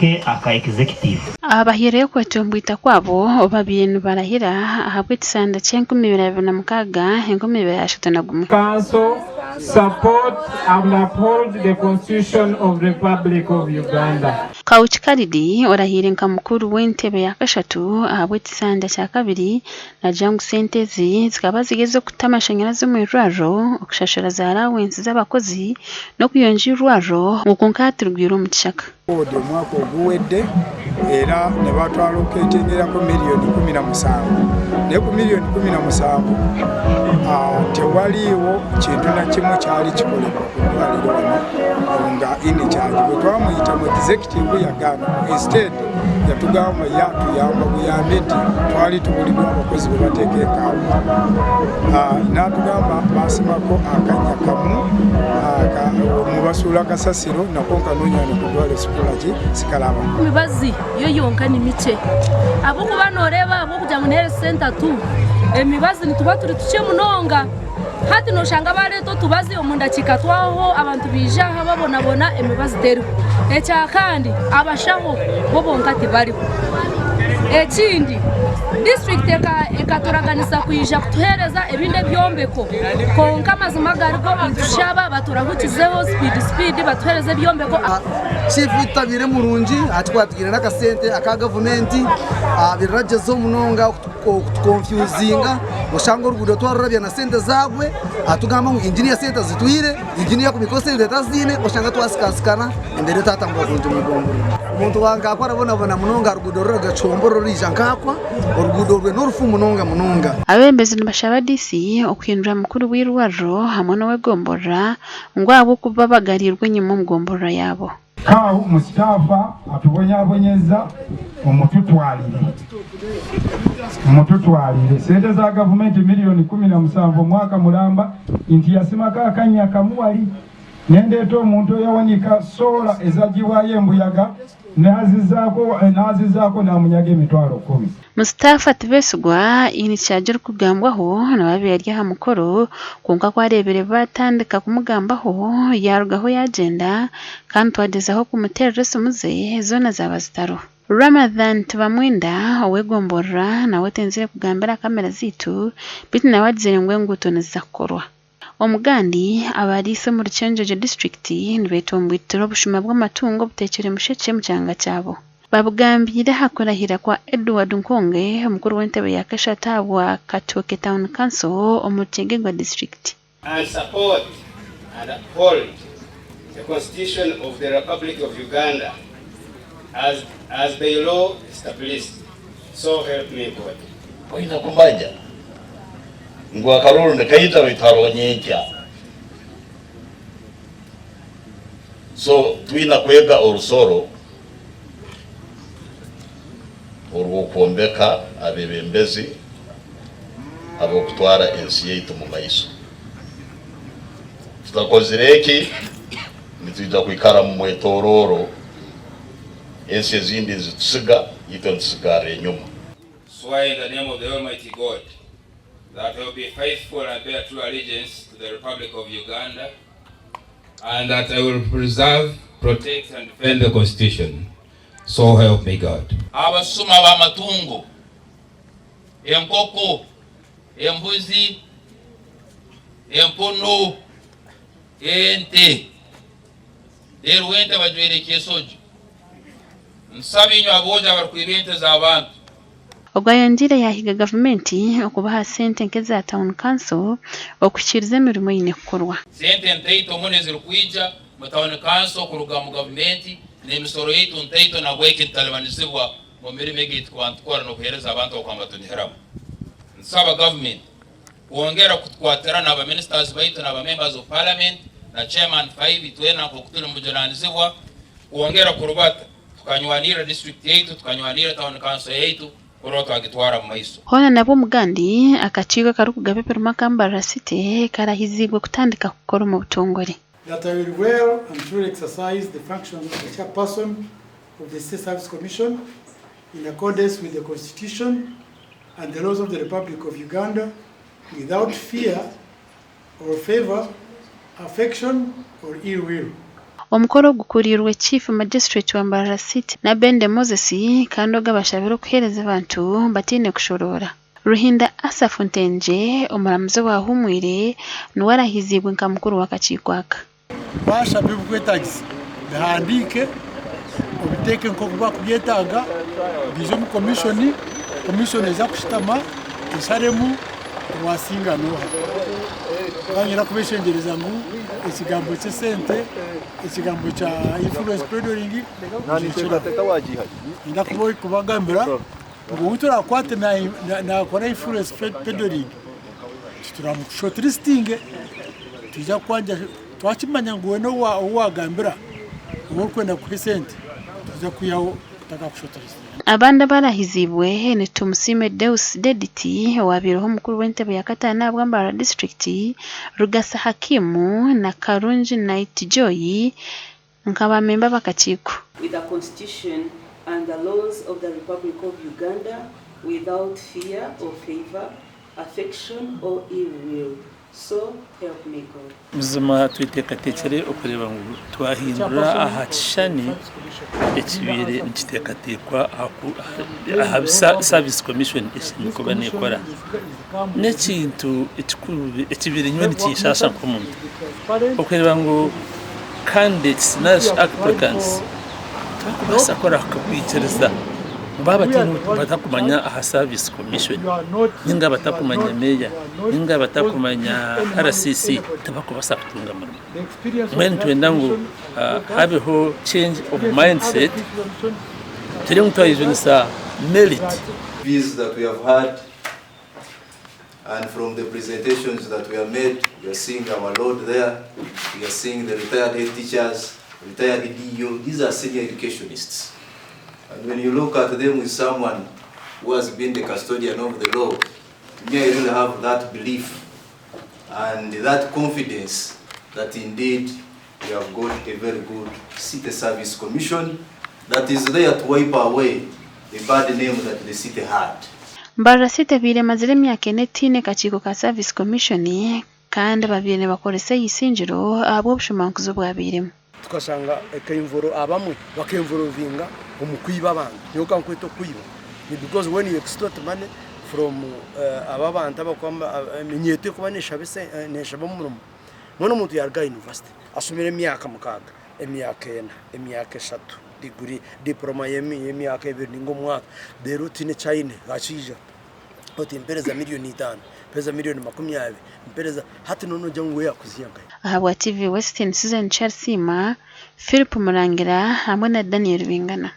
ke aka executive abahire kwetumbwita kwabo babintu barahira ahabwe tisanda 2026 Council support and uphold the Constitution of the Republic of Uganda. Kauchikaridi orahire nka mukuru w'entebe ya kashatu ahabwe tisanda cya kabiri na jangu sentezi zikaba zigeze kutamashanyarazi mu irwaro okushashara za allowance z'abakozi no kuyonja irwaro mukunkatirwiro mu kishaka ode mwaka oguwedde era ne batwala okwetengerako miliyoni 17 ne ku miliyoni 17 tewaliiwo kintu na kimu kyali kikolebwa ku ddwaliro wano nga ini charge bwe twamuyita mu executive yagana instead yatugamba yatuyamba buyambe nti twali tubulidwa abakozi bwe bateekeka n'atugamba basimako akanya kamu mubasuula kasasiro nako nkanonyani ku ddwaliro sikulaki sikalaba emibazi yo yonka ni mike abokuba noreba abokuja mu health center tu emibazi nituba turi tuke munonga hati noshanga bareto tubazi omunda kikatwaho abantu bijaha babonabona emibazi teriho ekya kandi abashaho bo bonka tibariho ekindi district ekaturaganisa kuija kutuhereza ebinde byombeko konka amazima garigo nitushaba baturahukizeho speed batuhereze byombeko chief itabire murungi atwatwire n'akasente aka government birragezo munonga kutukonfusinga mushanga urugudo twarurabya na sente zagwe atugamba ngo engineer sente zitwire engineer kumikose leta zine mushanga twasikasikana endere tatambwa kunje mugombo umuntu wanga akwarabona munonga urugudo ruragacomboro rija nkakwa urugudo rwe n'urufu munonga abembezi nibashaba DC okwindura mukuru w'irwaro hamwe no wegombora ngwabo kuba bagarirwe nyuma mugombora yabo kawo mustafa atubonyabonyeza omututwalire sente za gavumenti miliyoni 17 mwaka mulamba inti yasimaka akanya kamuwali nendeeta omuntu yawanika sola ezagiwayo embuyaga nazizaako namunyaga emitwalo 10 Mustafa Tibesugwa ini cyajira kugambwaho nababiri ha mukoro konka kwarebere batandika kumugambaho yarugaho yagenda kandi twadezaho kumutererese muze zona zabazitaro Ramadhan Tubamwenda owegombora nawe tenzire kugambira kamera zitu biti nawadizire nguto nizakorwa omugandi abarise mu Rucenjeje district nibetombwitiro bushuma bw'amatungo butekere musheke mu cyanga cyabo babugambire hakorahira kwa Edward Nkonge umukuru w'entebe ya Kashata wa Katoke Town Council omutegegwa district and support and uphold the Constitution of the Republic of Uganda as the law established, so help me God. Oina kumbaja ngwa karuru ndekayita bitaro nyinja so twina kwega orusoro urwokombeka abebembezi abo kutwara ensi yetu mu maiso tutakozireki nitujja kwikara mu mwetororo ensi ezindi zitusiga yito nsigare nyuma. Swear in the name of the Almighty God that I will be faithful and bear true allegiance to the Republic of Uganda and that I will preserve, protect and defend the Constitution. So help me God. Abasuma ba matungo, enkoko, embuzi, empono, ente, deruente bajwere kesojo. Nsabinyo aboja barkwibente za abantu. Ogayandire yahiga government okubaha sente nkeza town council okukiriza emirimo yine kukorwa. Sente nteito munezero kwija mu town council kuruga mu government n'emisoro yitu nteito na gweke talibanizibwa mu mirimo y'egitu kwantwara no kuhereza abantu okwambatuniheramu. Nsaba government kuongera kutwatira na ba ministers baitu na ba members of parliament na chairman 5 itwena kokutuna mujonanizibwa kuongera kurubata tukanywanira district yetu tukanywanira town council yetu kuroto agitwara mu maiso. Hona nabo mugandi akakigo karukugabe perumakamba city karahizibwe kutandika kukora mu butongore. That I will well and truly exercise the functions of the chairperson of the State Service Commission in accordance with the Constitution and the laws of the Republic of Uganda without fear or favor, affection or ill will. omukoro gukurirwe Chief Magistrate wa Mbarara City na Bende Moses kandi ogabashabira okuhereza abantu batine kushorora. Ruhinda Asaph Ntenje omuramuzi wa Humwire nuwarahizibwe nka mukuru w'akakiiko aka. Bashabye obukwetaagisa bihandike obiteke nk'oku bakubyetaaga bize mu komishoni eza kushitama esharemu wasinga noha banyira kubeshengereza ngu ekigambo ky'esente ekigambo kya influence peddling nda kubagambira ngo uturakwate nakora influence peddling turamushortlisting tujya kwanja twakimanya ngo weno wagambira uwokwenda ku sente tujya kuyaho takakushortlisting. Abanda barahizibwe ni Tumusime Deus Dediti wabiroho mukuru w'entebe ya Katana bwa Mbarara District, Rugasa Hakimu na Karunji Night Joy nk'abamemba b'akakiiko. With the constitution and the laws of the Republic of Uganda without fear or favor, affection or ill will. So help me God. Muzima twitekatekere okureba ngo twahindura ahakishani ekibire nikitekatekwa aha service commission eshinikoba nekora nekintu ekibire nywe nikishasha nk'omuntu okureba ngo candidates na applicants twakubasa kora akakwikiriza baba tinu batakumanya aha service commission ninga batakumanya meya ninga batakumanya RCC tabakubasa kutunga marimo when twenda ngo habeho change of mindset turi mutayizunisa merit views that we have had and from the presentations that we have made, we are seeing our Lord there, we are seeing the retired head teachers, retired DO, these are senior educationists. And when you look at them with someone who has been the custodian of the law, you may really have that belief and that confidence that indeed we have got a very good city service commission that is there to wipe away the bad name that the city had. Mbarara City bire mazire myaka 4 kakiiko ka service commission kandi babire bakorese yisinjiro abo bushumankuzo bwabiremo. Tukasanga ekayimvoro abamwe bakemvorovinga omukwiba abantu nyoka nkweto kwiba ni because when you extort money from ababanta bakwamba menyete kubanisha bese neshaba murumo none umuntu yarga university asumire emyaka mukaga emyaka 3 degree diploma emyaka 2 ngomwaka the routine China gachija oti impereza milioni 5 pesa milioni 20 impereza hati nono jangu ya kuziyanga. Ahabwa TV Western Season Chelsea Philip Murangira hamwe na Daniel Bingana.